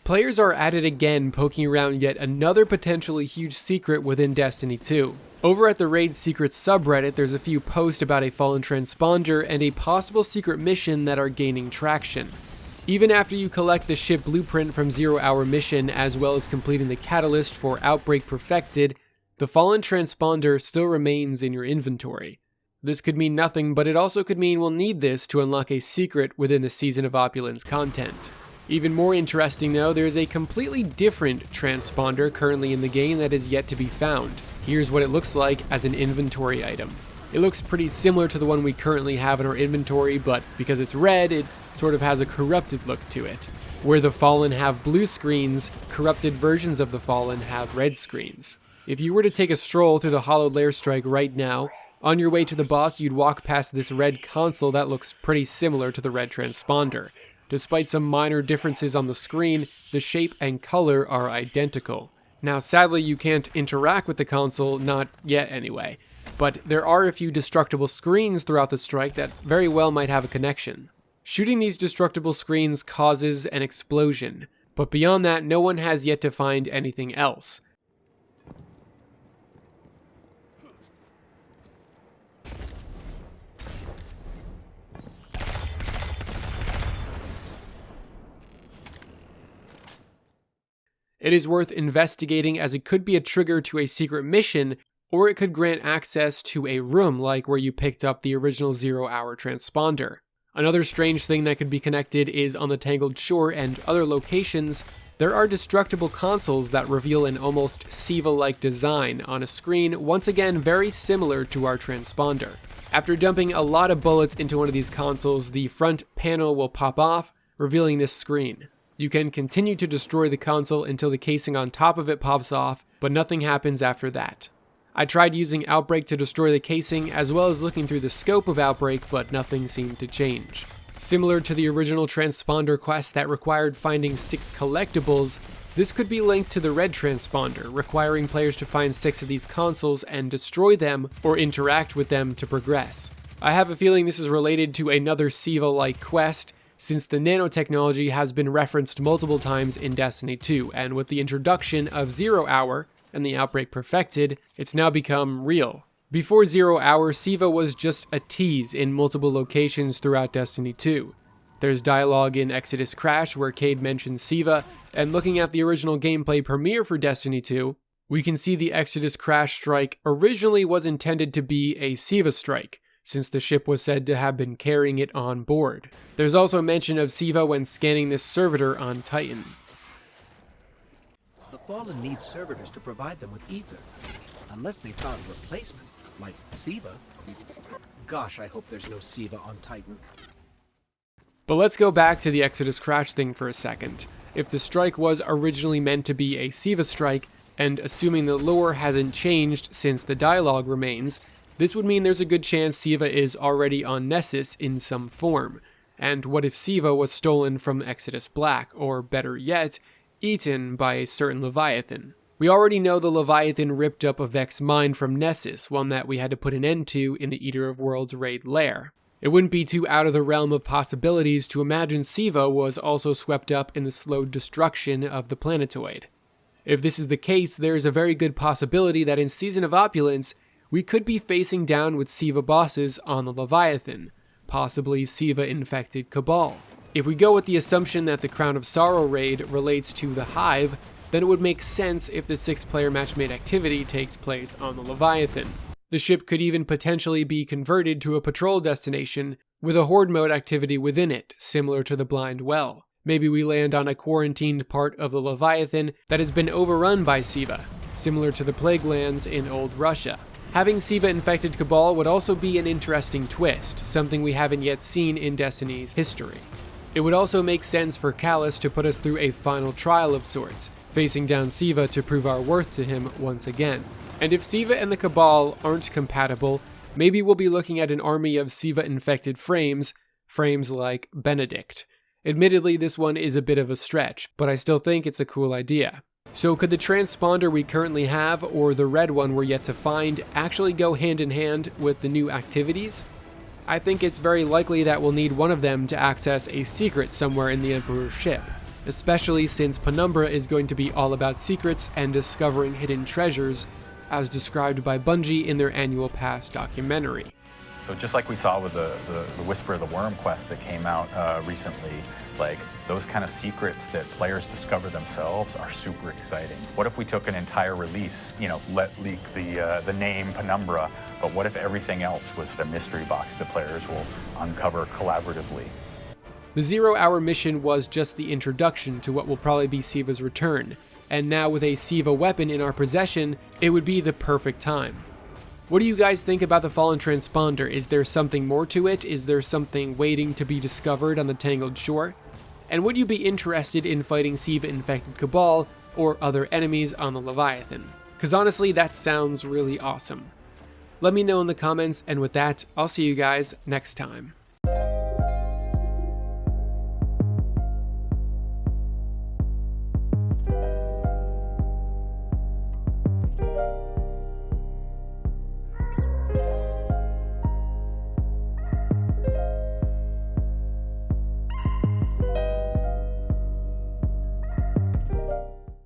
Players are at it again, poking around yet another potentially huge secret within Destiny 2. Over at the Raid Secrets subreddit, there's a few posts about a fallen transponder and a possible secret mission that are gaining traction. Even after you collect the ship blueprint from 0 Hour mission, as well as completing the catalyst for Outbreak Perfected, the fallen transponder still remains in your inventory. This could mean nothing, but it also could mean we'll need this to unlock a secret within the Season of Opulence content. Even more interesting though, there's a completely different transponder currently in the game that is yet to be found. Here's what it looks like as an inventory item. It looks pretty similar to the one we currently have in our inventory, but because it's red, it sort of has a corrupted look to it. Where the Fallen have blue screens, corrupted versions of the Fallen have red screens. If you were to take a stroll through the Hollowed Lair Strike right now, on your way to the boss, you'd walk past this red console that looks pretty similar to the red transponder. Despite some minor differences on the screen, the shape and color are identical. Now, sadly, you can't interact with the console, not yet anyway, but there are a few destructible screens throughout the strike that very well might have a connection. Shooting these destructible screens causes an explosion, but beyond that, no one has yet to find anything else. It is worth investigating as it could be a trigger to a secret mission, or it could grant access to a room like where you picked up the original 0 Hour transponder. Another strange thing that could be connected is on the Tangled Shore and other locations, there are destructible consoles that reveal an almost Siva-like design on a screen, once again very similar to our transponder. After dumping a lot of bullets into one of these consoles, the front panel will pop off, revealing this screen. You can continue to destroy the console until the casing on top of it pops off, but nothing happens after that. I tried using Outbreak to destroy the casing, as well as looking through the scope of Outbreak, but nothing seemed to change. Similar to the original transponder quest that required finding 6 collectibles, this could be linked to the red transponder, requiring players to find 6 of these consoles and destroy them or interact with them to progress. I have a feeling this is related to another Siva-like quest, since the nanotechnology has been referenced multiple times in Destiny 2, and with the introduction of 0 Hour and the Outbreak Perfected, it's now become real. Before 0 Hour, Siva was just a tease in multiple locations throughout Destiny 2. There's dialogue in Exodus Crash where Cade mentions Siva, and looking at the original gameplay premiere for Destiny 2, we can see the Exodus Crash strike originally was intended to be a Siva strike, since the ship was said to have been carrying it on board. There's also mention of Siva when scanning this servitor on Titan. The Fallen need servitors to provide them with ether, unless they found a replacement, like Siva. Gosh, I hope there's no Siva on Titan. But let's go back to the Exodus Crash thing for a second. If the strike was originally meant to be a Siva strike, and assuming the lore hasn't changed since the dialogue remains, this would mean there's a good chance Siva is already on Nessus in some form. And what if Siva was stolen from Exodus Black, or better yet, eaten by a certain Leviathan? We already know the Leviathan ripped up a Vex mine from Nessus, one that we had to put an end to in the Eater of Worlds raid lair. It wouldn't be too out of the realm of possibilities to imagine Siva was also swept up in the slow destruction of the planetoid. If this is the case, there is a very good possibility that in Season of Opulence, we could be facing down with Siva bosses on the Leviathan, possibly Siva-infected Cabal. If we go with the assumption that the Crown of Sorrow raid relates to the Hive, then it would make sense if the 6-player match-made activity takes place on the Leviathan. The ship could even potentially be converted to a patrol destination with a horde mode activity within it, similar to the Blind Well. Maybe we land on a quarantined part of the Leviathan that has been overrun by Siva, similar to the Plague Lands in Old Russia. Having Siva-infected Cabal would also be an interesting twist, something we haven't yet seen in Destiny's history. It would also make sense for Callus to put us through a final trial of sorts, facing down Siva to prove our worth to him once again. And if Siva and the Cabal aren't compatible, maybe we'll be looking at an army of Siva-infected frames like Benedict. Admittedly, this one is a bit of a stretch, but I still think it's a cool idea. So could the transponder we currently have, or the red one we're yet to find, actually go hand in hand with the new activities? I think it's very likely that we'll need one of them to access a secret somewhere in the Emperor's ship. especially since Penumbra is going to be all about secrets and discovering hidden treasures, as described by Bungie in their Annual Pass documentary. So just like we saw with the Whisper of the Worm quest that came out recently, like those kind of secrets that players discover themselves are super exciting. What if we took an entire release, let leak the name Penumbra, but what if everything else was the mystery box that players will uncover collaboratively? The 0-hour mission was just the introduction to what will probably be Siva's return, and now with a Siva weapon in our possession, it would be the perfect time. What do you guys think about the Fallen Transponder? Is there something more to it? Is there something waiting to be discovered on the Tangled Shore? And would you be interested in fighting Siva-infected Cabal or other enemies on the Leviathan? Because honestly, that sounds really awesome. Let me know in the comments, and with that, I'll see you guys next time.